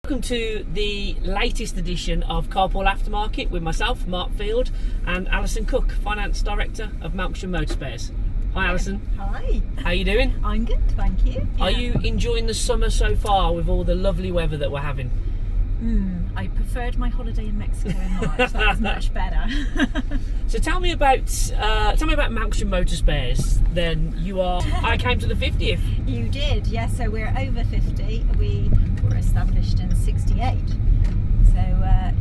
Welcome to the latest edition of Carpool Aftermarket with myself, Mark Field, and Alison Cook, Finance Director of Melksham Motor Spares. Hi Alison. Hi. How are you doing? I'm good, thank you. Are you enjoying the summer so far with all the lovely weather that we're having? I preferred my holiday in Mexico in March. That was much better. So tell me about Melksham Motor Spares. Then I came to the 50th. You did, yes. So we're over 50. We were established in '68. So we're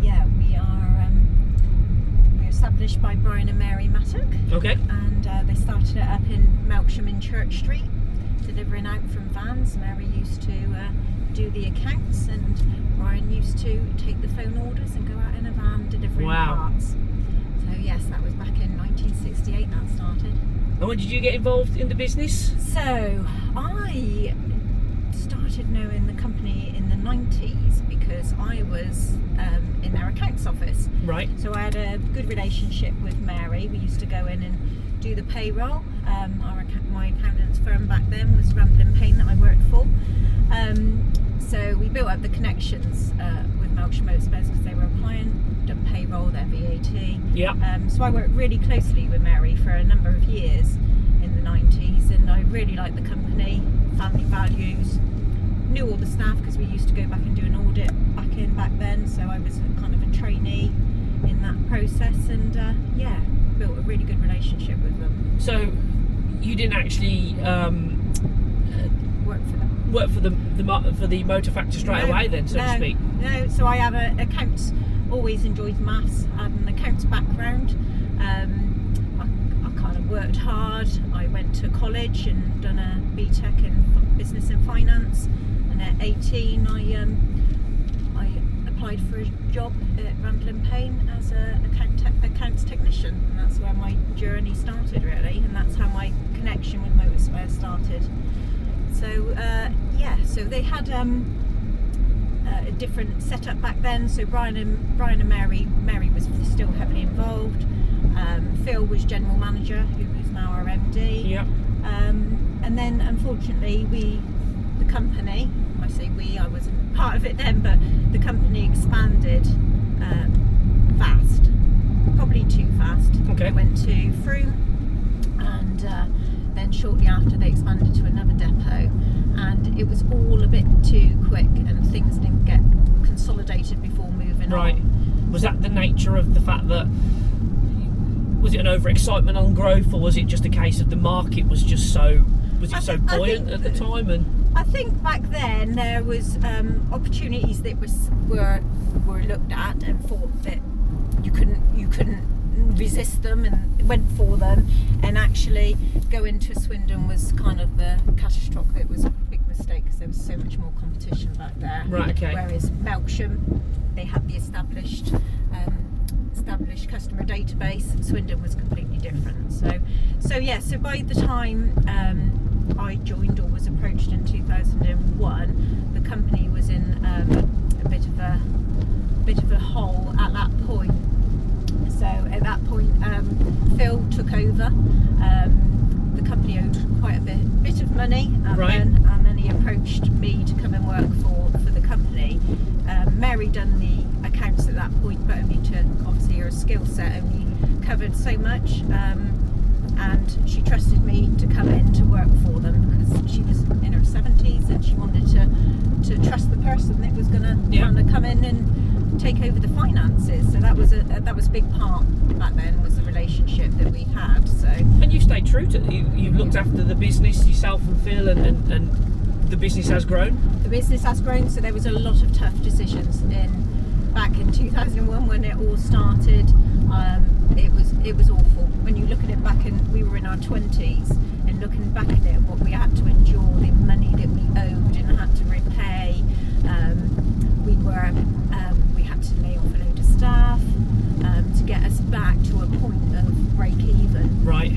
established by Brian and Mary Mattock. Okay. And they started it up in Melksham in Church Street, delivering out from vans. Mary used to do the accounts, and Brian used to take the phone orders and go out in a van delivering parts. So yes, that was back in 1968 that started. And when did you get involved in the business? So I started knowing the company in the 90s because I was in their accounts office. Right. So I had a good relationship with Mary. We used to go in and do the payroll. My accountant's firm back then was Ramblin' Payne that I worked for. So we built up the connections with Melksham Motor Spares because they were a client, done payroll, their VAT. Yeah. So I worked really closely with Mary for a number of years in the 90s, and I really liked the company, family values, knew all the staff because we used to go back and do an audit back then, so I was kind of a trainee in that process, and built a really good relationship with them. So you didn't actually Work for them. for the motor factor straight away then, so to speak? No, so I have accounts, always enjoyed maths, I had an accounts background. I kind of worked hard. I went to college and done a BTEC in business and finance, and at 18 I applied for a job at Ramblin' Payne as an accounts technician, and that's where my journey started really, and that's how my connection with motor spares started. So so they had a different setup back then. So Brian and Mary was still heavily involved. Phil was general manager, who is now our MD. Yeah. And then unfortunately the company, I say we, I wasn't part of it then, but the company expanded fast, probably too fast. Okay. They went to Frome, and then shortly after they expanded to another depot, and it was all a bit too quick and things didn't get consolidated before moving Right. on. Was that the nature of the fact that, was it an overexcitement on growth, or was it just a case of the market was just so buoyant at the time? And I think back then there was opportunities that were looked at and thought that you couldn't resist them, and went for them, and actually going to Swindon was kind of the catastrophic. It was a big mistake because there was so much more competition back there. Right, okay. Whereas Melksham, they had the established customer database. Swindon was completely different. So by the time I joined or was approached in 2001, the company was in a bit of a hole at that point. So at that point, Phil took over. The company owed quite a bit of money, and then he approached me to come and work for the company. Mary done the accounts at that point, but only to obviously her skill set only covered so much, and she trusted me to come in to work for them because she was in her 70s and she wanted to trust the person that was going to come in and take over the finances. So that was a big part back then, was the relationship that we had. So, and you stayed true to it. You've looked after the business yourself and Phil, and the business has grown. The business has grown. So there was a lot of tough decisions back in 2001 when it all started. It was awful when you look at it back, and we were in our 20s, and looking back at it, what we had to endure, the money that we owed and had to repay. We had to lay off a load of staff to get us back to a point of break even. Right.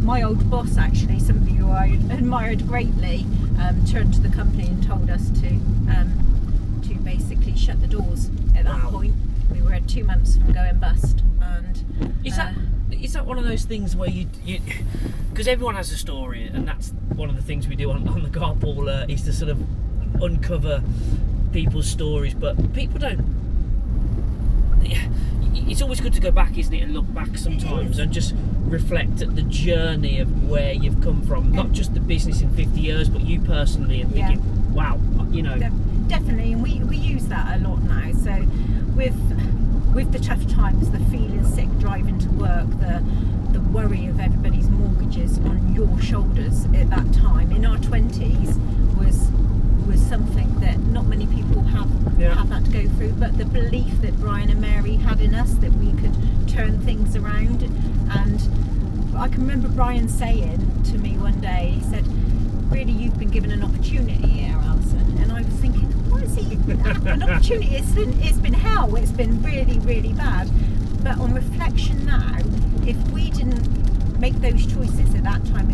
My old boss, actually, somebody who I admired greatly, turned to the company and told us to basically shut the doors at that point. We were 2 months from going bust. And is that one of those things where you because everyone has a story, and that's one of the things we do on the Carpool is to sort of uncover people's stories, but people don't. It's always good to go back, isn't it, and look back sometimes and just reflect at the journey of where you've come from, not just the business in 50 years, but you personally, and thinking, wow, you know. Definitely, and we use that a lot now. So with the tough times, the feeling sick driving to work, the worry of everybody's mortgages on your shoulders at that time in our 20s was something that not many people have that to go through, but the belief that Brian and Mary had in us that we could turn things around. And I can remember Brian saying to me one day, he said, really, you've been given an opportunity here, Alison. And I was thinking, what is he? An opportunity? It's been hell. It's been really, really bad. But on reflection now, if we didn't make those choices at that time,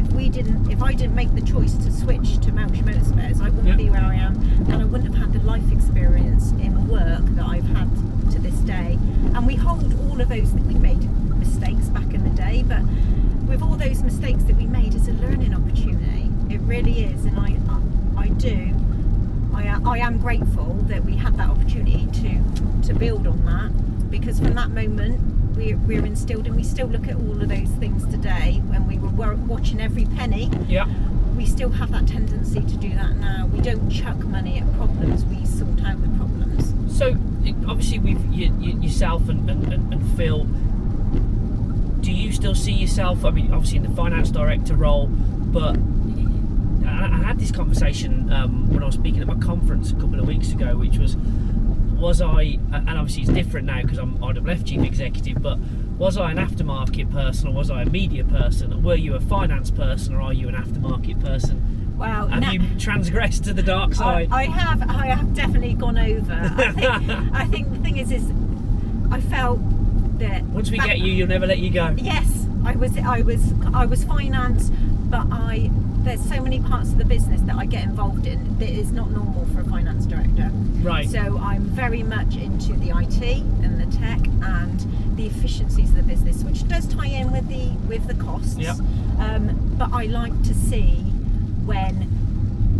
if I didn't make the choice to switch to Melksham Motor Spares, I wouldn't be where I am, and I wouldn't have had the life experience in work that I've had to this day. And we hold all of those, we made mistakes back in the day, but with all those mistakes that we made, it's a learning opportunity. It really is, and I am grateful that we had that opportunity to build on that, because from that moment we're instilled, and we still look at all of those things today. When we were watching every penny, we still have that tendency to do that now. We don't chuck money at problems, we sort out the problems. So obviously with yourself and Phil, do you still see yourself, I mean, obviously in the finance director role, but I had this conversation when I was speaking at my conference a couple of weeks ago, which was I, and obviously it's different now because I'd have left chief executive, but was I an aftermarket person or was I a media person? Were you a finance person or are you an aftermarket person? Well, have you transgressed to the dark side? I have definitely gone over. I think the thing is I felt that once we get you, you'll never let you go. Yes, I was finance, but there's so many parts of the business that I get involved in that is not normal for a finance director. Right. So I'm very much into the IT and the tech and the efficiencies of the business, which does tie in with the costs. Yep. But I like to see when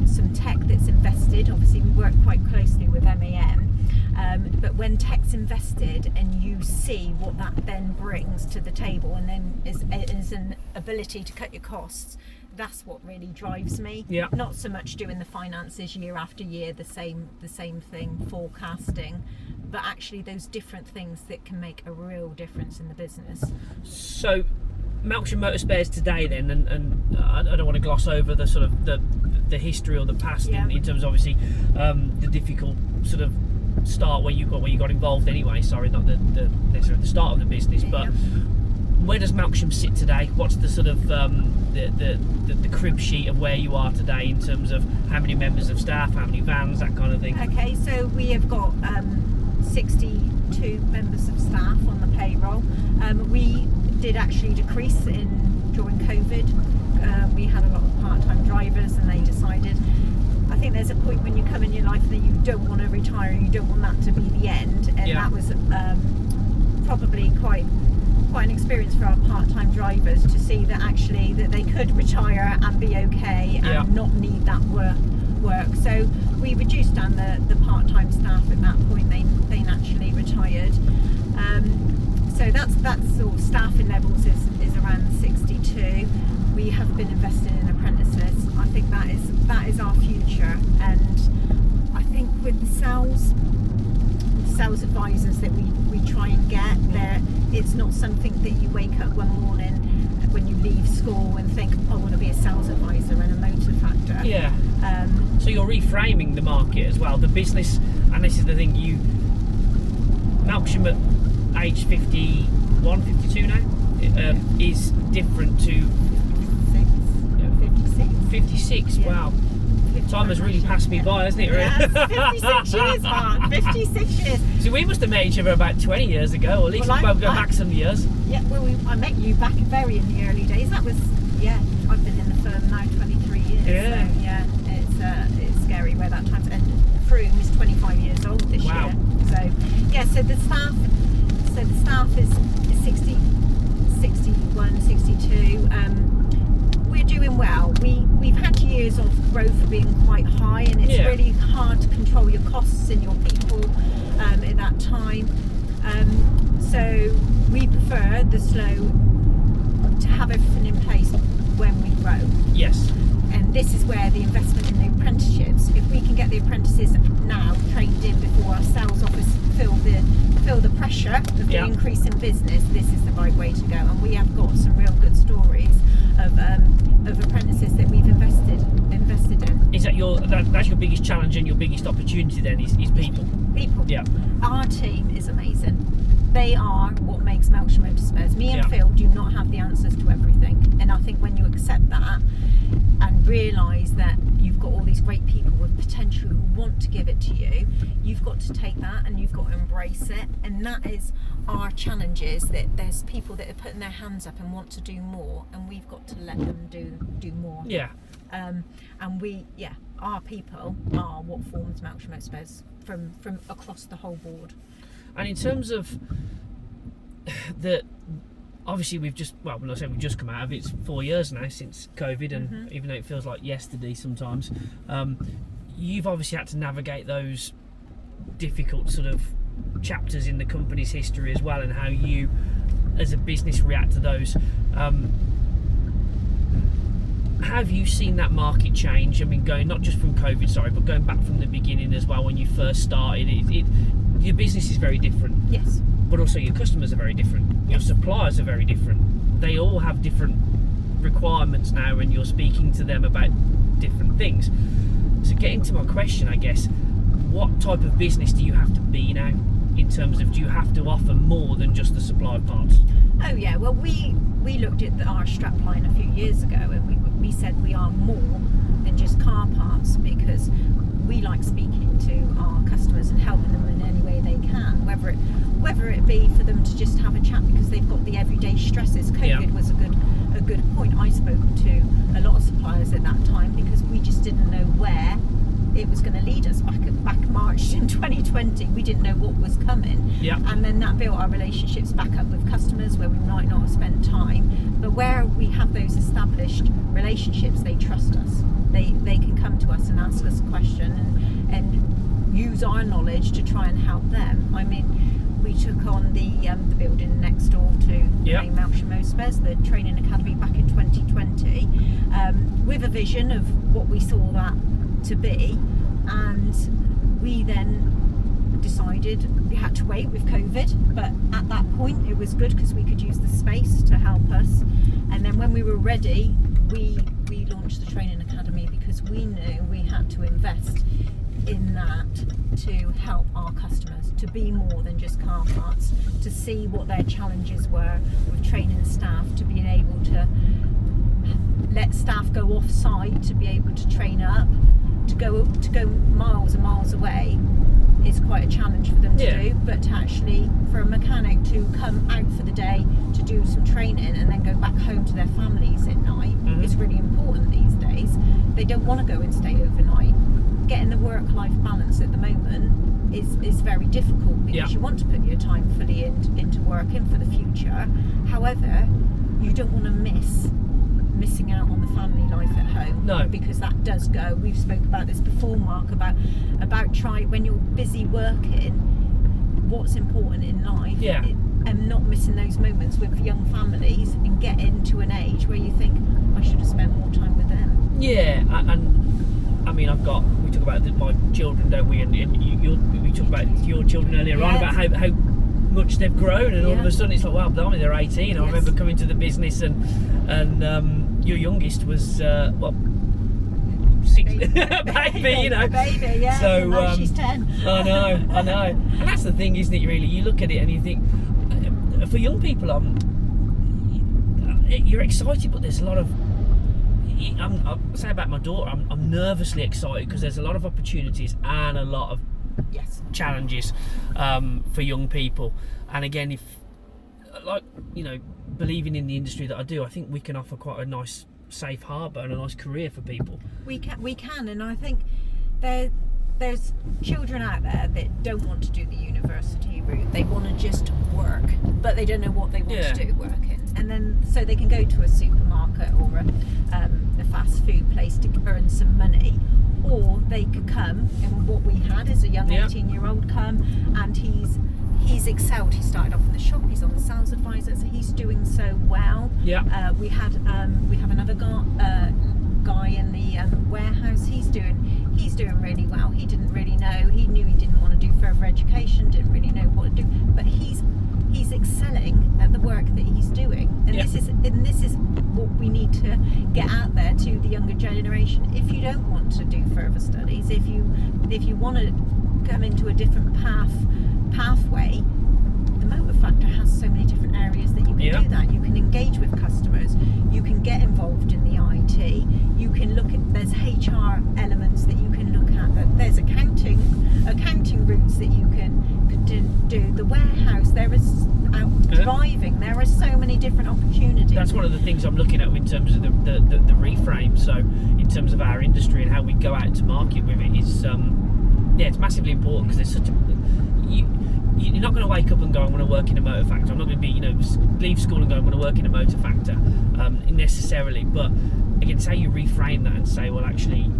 some tech that's invested. Obviously, we work quite closely with MAM. But when tech's invested and you see what that then brings to the table, and then is an ability to cut your costs, that's what really drives me. Yeah. Not so much doing the finances year after year, the same thing, forecasting, but actually those different things that can make a real difference in the business. So Melksham Motor Spares today then, and I don't want to gloss over the sort of the history or the past in terms of obviously the difficult sort of start where you got involved anyway. Sorry, not necessarily the start of the business, but where does Melksham sit today? What's the sort of the crib sheet of where you are today in terms of how many members of staff, how many vans, that kind of thing? Okay, so we have got 62 members of staff on the payroll. We did actually decrease during COVID. We had a lot of part-time drivers, and they decided, I think there's a point when you come in your life that you don't want to retire, you don't want that to be the end, and that was probably quite an experience for our part-time drivers to see that actually that they could retire and be okay and not need that work. So we reduced down the part-time staff at that point. They naturally retired. So that's sort of staffing levels is around 62. We have been investing in apprentices. I think that is our future, and I think with the sales advisors that we try and get there, it's not something that you wake up one morning when you leave school and think, I want to be a sales advisor and a motor factor. Yeah. So you're reframing the market as well, the business, and this is the thing, Melksham at age 51, 52 now, is different to 56. Yeah. Wow. Time has really passed me by, hasn't it? Yes, 56 years, Mark. 56 years. So we must have met each other about 20 years ago, or at least we'll go back some years. Yeah, well, I met you back very in the early days. That was, I've been in the firm now 23 years. Yeah. So, it's scary where that time's ended. Froome is 25 years old this year. So the staff is 60, 61, 62. we're doing well. We've had years of growth being quite high, and it's really hard to control your costs and your people in that time. So we prefer the slow to have everything in place when we grow. Yes. And this is where the investment in the apprenticeships, if we can get the apprentices now trained in before our sales office feel the pressure of the increase in business, this is the right way to go. And we have got some real good stories of apprentices that we've invested in. Is that that's your biggest challenge and your biggest opportunity then is people? People. Yeah. Our team is amazing. They are what makes Melksham Motorspares. Me and Phil do not have the answers to everything, and I think when you accept that and realise that you've got all these great people with potential who want to give it to you, you've got to take that and you've got to embrace it. And that is our challenge, is that there's people that are putting their hands up and want to do more, and we've got to let them do more. Yeah. And our people are what forms Melksham Motorspares from across the whole board. And in terms of obviously we've just come out of it. It's 4 years now since COVID, and even though it feels like yesterday sometimes, you've obviously had to navigate those difficult sort of chapters in the company's history as well, and how you as a business react to those. Have you seen that market change? I mean, going not just from COVID, but going back from the beginning as well, when you first started, your business is very different. Yes. But also your customers are very different. Your suppliers are very different. They all have different requirements now, and you're speaking to them about different things. So getting to my question, I guess, what type of business do you have to be now, in terms of, do you have to offer more than just the supply of parts? Oh yeah, well we looked at our strapline a few years ago, and we said we are more than just car parts, because we like speaking to our customers and helping them in any way they can, whether it be for them to just have a chat because they've got the everyday stresses. COVID was a good point. I spoke to a lot of suppliers at that time because we just didn't know where it was going to lead us. Back March in 2020, we didn't know what was coming. And then that built our relationships back up with customers where we might not have spent time, but where we have those established relationships, they trust us. They can come to us and ask us a question and use our knowledge to try and help them. I mean, we took on the building next door to main Melksham Motorspares, the training academy, back in 2020, with a vision of what we saw that to be, and we then decided we had to wait with COVID, but at that point it was good because we could use the space to help us. And then when we were ready, we launched the training academy, because we knew we had to invest in that to help our customers to be more than just car parts, to see what their challenges were with training staff, to being able to let staff go off site, to be able to train up, to go miles and miles away is quite a challenge for them to do, but to actually, for a mechanic to come out for the day to do some training and then go back home to their families at night is really important these days. They don't want to go and stay overnight. Getting the work-life balance at the moment is very difficult, because you want to put your time fully into working for the future. However, you don't want to missing out on the family life at home, because that does go. We've spoke about this before, Mark, about when you're busy working, what's important in life, and not missing those moments with young families, and getting to an age where you think, I should have spent more time with them. And I mean, we talk about my children, don't we, and we talked about your children earlier on, about how much they've grown, and all of a sudden it's like, wow, blimey, they're 18. I remember coming to the business, and your youngest was 6 baby, you know. Baby, yeah. So now she's 10. I know. And that's the thing, isn't it? Really, you look at it and you think, for young people, you're excited, but there's a lot of. I'll say about my daughter, I'm nervously excited, because there's a lot of opportunities and a lot of challenges for young people. And again, if, like, believing in the industry that I do, I think we can offer quite a nice safe harbour and a nice career for people. We can, and I think there's children out there that don't want to do the university route. They want to just work, but they don't know what they want to do working. And then so they can go to a supermarket or a fast food place to earn some money, or they could come. And what we had is a young 18-year-old come, and he's excelled. He started off in the shop. He's on the sales advisor, so he's doing so well. We have another guy in the warehouse. He's doing really well. He didn't really know. He knew he didn't want to do further education. Didn't really know what to do, but he's excelling at the work that he's doing. And this is what we need to get out there to the younger generation. If you don't want to do further studies, if you want to come into a different pathway, the Motor Factor has so many different areas that you can do that. You can engage with customers, you can get involved in the IT, you can look at, there's HR elements that you can look at, there's accounting routes that you can do, the warehouse, there is driving, there are so many different opportunities. That's one of the things I'm looking at in terms of the reframe. So in terms of our industry and how we go out to market with it is it's massively important, because there's such a you're not going to wake up and go, I want to work in a motor factor. I'm not going to be, leave school and go, I want to work in a motor factor necessarily. But again, it's how you reframe that and say, well, actually,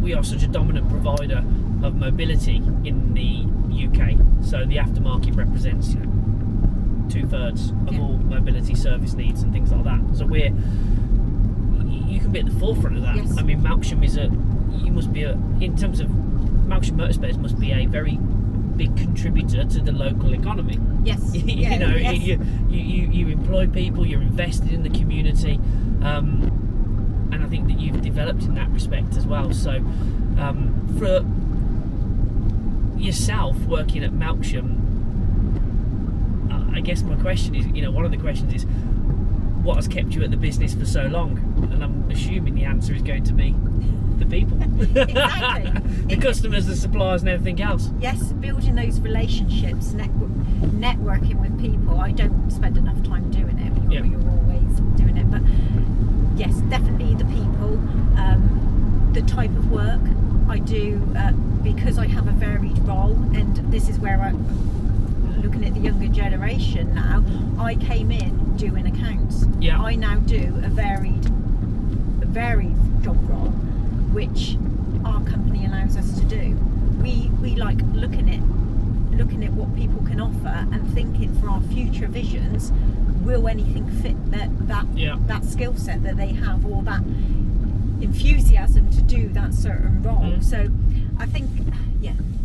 we are such a dominant provider of mobility in the UK. So the aftermarket represents 2/3 of all mobility service needs and things like that. So you can be at the forefront of that. Yes. I mean, Melksham in terms of Melksham Motorspares must be a very big contributor to the local economy. Yes. You employ people, you're invested in the community, and I think that you've developed in that respect as well. So for yourself working at Melksham, I guess my question is, one of the questions is, what has kept you at the business for so long? And I'm assuming the answer is going to be the people. Exactly. The customers, the suppliers and everything else. Yes, building those relationships, networking with people. I don't spend enough time doing it. You're always doing it, but yes, definitely the people, the type of work I do, because I have a varied role, and this is where looking at the younger generation now, I came in doing accounts. I now do a varied job role, which our company allows us to do. We like looking at what people can offer and thinking for our future visions, will anything fit that skill set that they have, or that enthusiasm to do that certain role. So I think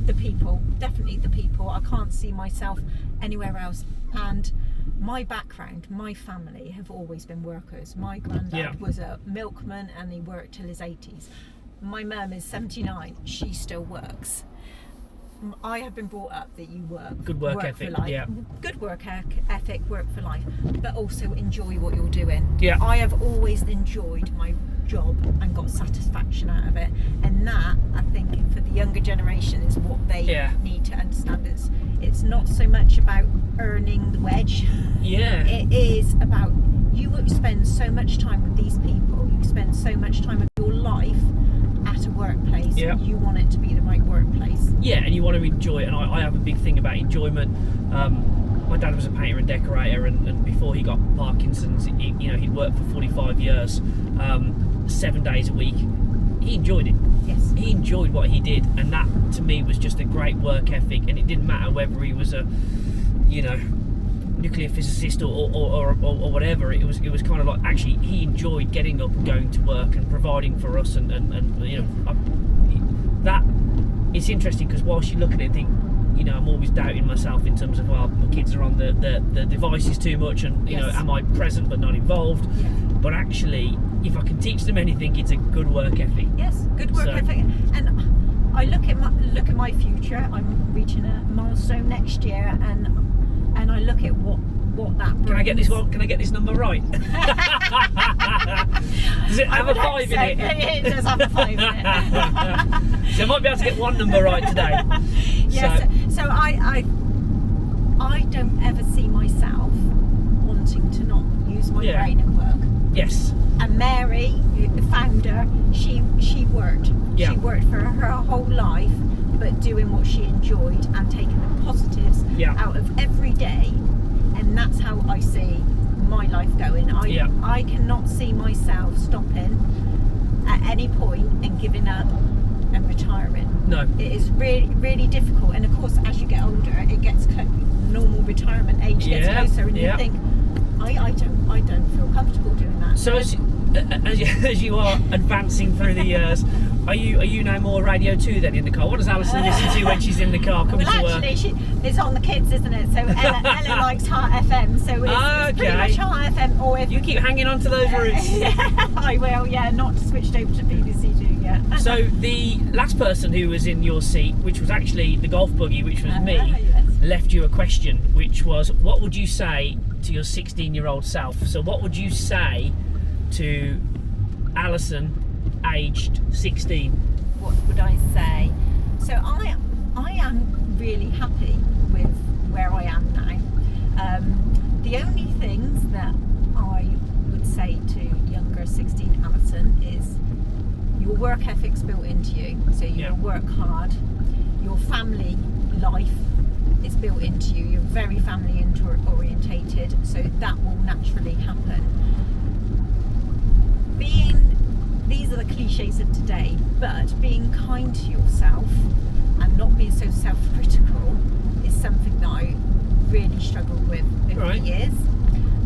the people, definitely the people. I can't see myself anywhere else. And my background, my family have always been workers. My granddad was a milkman and he worked till his 80s. My mum is 79, she still works. I have been brought up that you work. Good work ethic, for life. Good work ethic, work for life, but also enjoy what you're doing. I have always enjoyed my job and got satisfaction out of it, and that, I think, for the younger generation is what they need to understand. It's not so much about earning the wedge. It is about, you spend so much time with these people, you spend so much time of your life at a workplace, you want it to be the right workplace. And you want to enjoy it, and I have a big thing about enjoyment. My dad was a painter and decorator, and before he got Parkinson's, he'd worked for 45 years, 7 days a week. He enjoyed it. Yes. He enjoyed what he did, and that to me was just a great work ethic. And it didn't matter whether he was a, nuclear physicist or whatever. It was kind of like, actually he enjoyed getting up and going to work and providing for us, and that it's interesting, because whilst you look at it and think, I'm always doubting myself in terms of, well, my kids are on the devices too much, and am I present but not involved? But actually, if I can teach them anything, it's a good work ethic. Yes, good work ethic. And I look at my future. I'm reaching a milestone next year, and I look at what that brings. Can I get this one? Can I get this number right? Does it have a 5 in it? It does have a 5 in it. So I might be able to get one number right today. Yes. So I don't ever see myself wanting to not use my brain at work. Yes. And Mary, the founder, she worked. Yeah. She worked for her whole life, but doing what she enjoyed and taking the positives out of every day. And that's how I see my life going. I cannot see myself stopping at any point and giving up and retiring. No. It is really, really difficult. And of course, as you get older, it gets normal retirement age gets closer, and you think, I don't feel comfortable doing that. So as you are advancing through the years, are you now more Radio 2 then in the car? What does Alison listen to when she's in the car coming to work? Actually, it's on the kids, isn't it? So Ella likes Heart FM, so it's pretty much Heart FM. Or if you keep hanging on to those roots. Yeah, I will. Yeah, not switched over to BBC 2 yet. So the last person who was in your seat, which was actually the golf buggy, which was me, left you a question, which was, what would you say to your 16-year-old self? So what would you say to Alison, aged 16? What would I say? So I am really happy with where I am now. The only things that I would say to younger 16 Alison is your work ethic's built into you. So you work hard. Your family life is built into you. You're very family orientated, so that will naturally happen. These are the cliches of today, but being kind to yourself and not being so self-critical is something that I really struggled with over the years.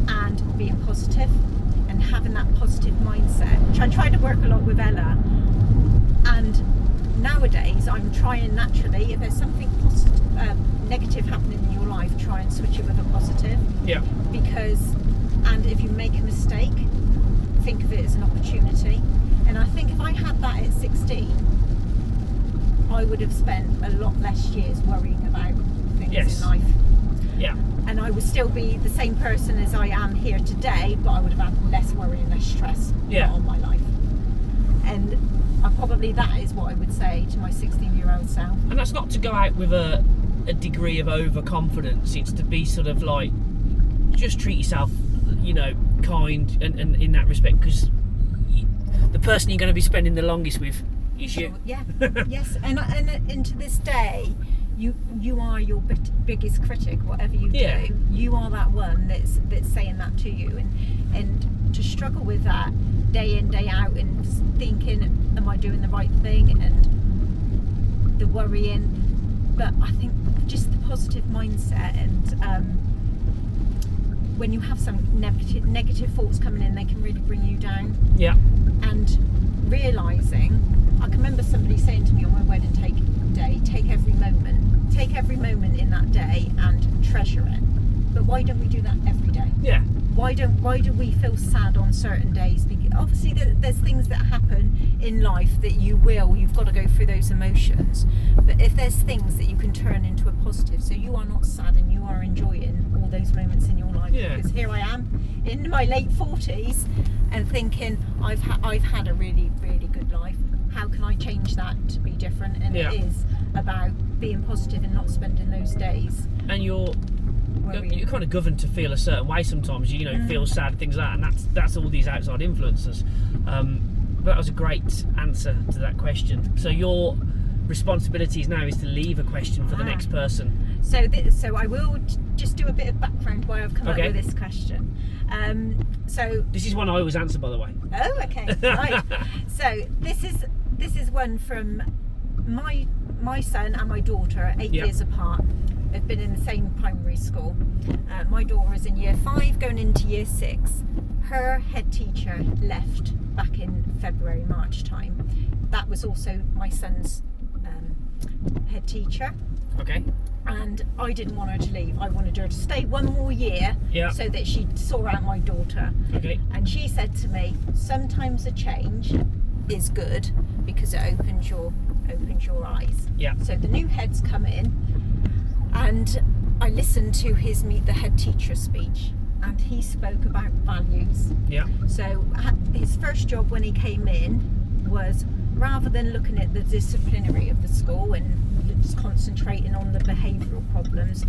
And being positive and having that positive mindset, which I try to work a lot with Ella. And nowadays I'm trying naturally, if there's something negative happening in your life, try and switch it with a positive. Yeah. And if you make a mistake, think of it as an opportunity. And I think if I had that at 16, I would have spent a lot less years worrying about things in life. Yeah. And I would still be the same person as I am here today, but I would have had less worry and less stress on my life. And probably that is what I would say to my 16-year-old self. And that's not to go out with a degree of overconfidence. It's to be sort of like, just treat yourself, kind and in that respect, because the person you're going to be spending the longest with is you. Yeah. Yes. And to this day, you are your biggest critic. Whatever you do, you are that one that's saying that to you, and to struggle with that day in, day out, and thinking, am I doing the right thing, and the worrying. But I think just the positive mindset, and when you have some negative thoughts coming in, they can really bring you down. Yeah. And realising, I can remember somebody saying to me on my wedding day, take every moment in that day and treasure it. But why don't we do that every day? Yeah. Why do we feel sad on certain days? Because obviously there's things that happen in life that you've got to go through those emotions. But if there's things that you can turn into a positive, so you are not sad and you are enjoying all those moments in your life. Yeah. Because here I am in my late 40s and thinking I've had a really, really good life. How can I change that to be different? And it is about being positive and not spending those days. And you're kind of governed to feel a certain way sometimes, feel sad, things like that, and that's all these outside influences. But that was a great answer to that question. So your responsibilities now is to leave a question for the next person. So I will just do a bit of background why I've come up with this question. So this is one I always answer, by the way. Oh, okay, right. So this is one from my son and my daughter, 8 years apart. They've been in the same primary school. My daughter is in year 5 going into year 6. Her head teacher left back in February, March time. That was also my son's head teacher. Okay. And I didn't want her to leave. I wanted her to stay one more year so that she saw out my daughter. Okay. And she said to me, sometimes a change is good because it opens your eyes. Yeah. So the new head's come in, and I listened to his Meet the Head Teacher speech, and he spoke about values. Yeah. So his first job when he came in was, rather than looking at the disciplinary of the school and just concentrating on the behavioural problems,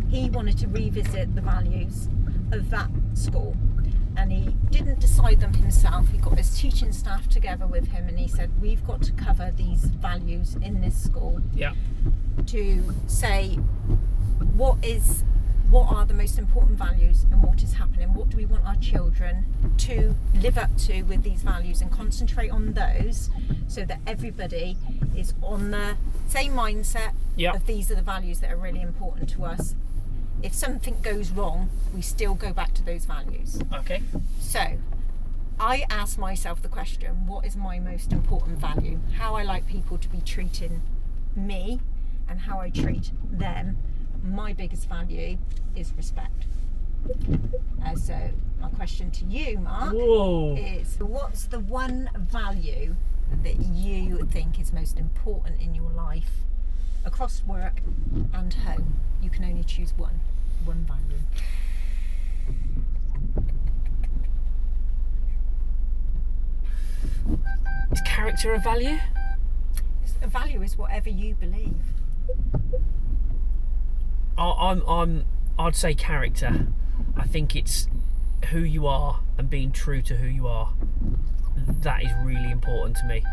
he wanted to revisit the values of that school. and he didn't decide them himself. He got his teaching staff together with him, and he said, we've got to cover these values in this school. Yeah. To say what are the most important values and what is happening, what do we want our children to live up to with these values, and concentrate on those so that everybody is on the same mindset of these are the values that are really important to us. If something goes wrong, we still go back to those values. Okay. So I asked myself the question, what is my most important value? How I like people to be treating me and how I treat them. My biggest value is respect. So my question to you, Mark, is what's the one value that you think is most important in your life across work and home? You can only choose one value. Is character a value? A value is whatever you believe. I'd say character. I think it's who you are and being true to who you are. That is really important to me.